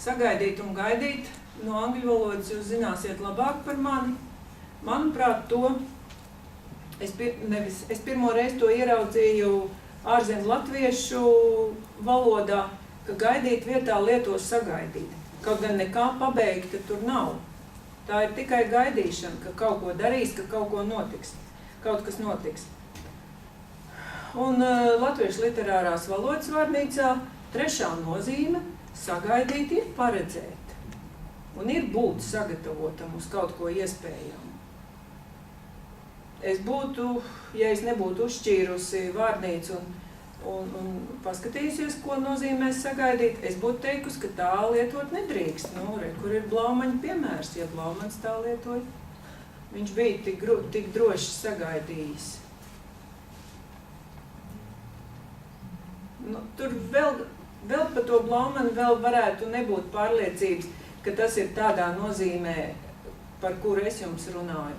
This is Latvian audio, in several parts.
Sagaidīt un gaidīt no angļu valodas jūs zināsiet labāk par mani. Manuprāt, es pirmo reizi to ieraudzīju ārzemju latviešu valodā, ka gaidīt vietā lieto sagaidīt. Kaut gan nekā pabeigta tur nav. Tā ir tikai gaidīšana, ka kaut ko darīs, ka kaut ko notiks. Kaut kas notiks. Un latviešu literārās valodas vārnīcā trešā nozīme sagaidīt ir paredzēt. Un ir būt sagatavotam uz kaut ko iespējamu. Ja es nebūtu uzšķīrusi vārnīcu un paskatījusies, ko nozīmē sagaidīt, es būtu teikusi, ka tā lietot nedrīkst. Kur ir Blaumaņa piemērs, ja Blaumaņs tā lietoja. Viņš bija tik droši sagaidījis. Tur vēl par to Blaumanu vēl varētu nebūt pārliecības, ka tas ir tādā nozīmē, par kuru es jums runāju.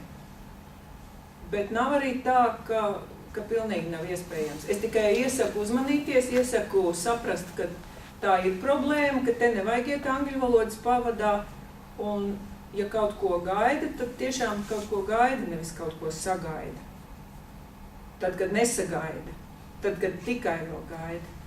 Bet nav arī tā, ka pilnīgi nav iespējams. Es tikai iesaku uzmanīties, iesaku saprast, ka tā ir problēma, ka te nevajag iet angļu valodas pavadā, un ja kaut ko gaida, tad tiešām kaut ko gaida, nevis kaut ko sagaida. Tad, kad nesagaida, tad, kad tikai vēl gaida.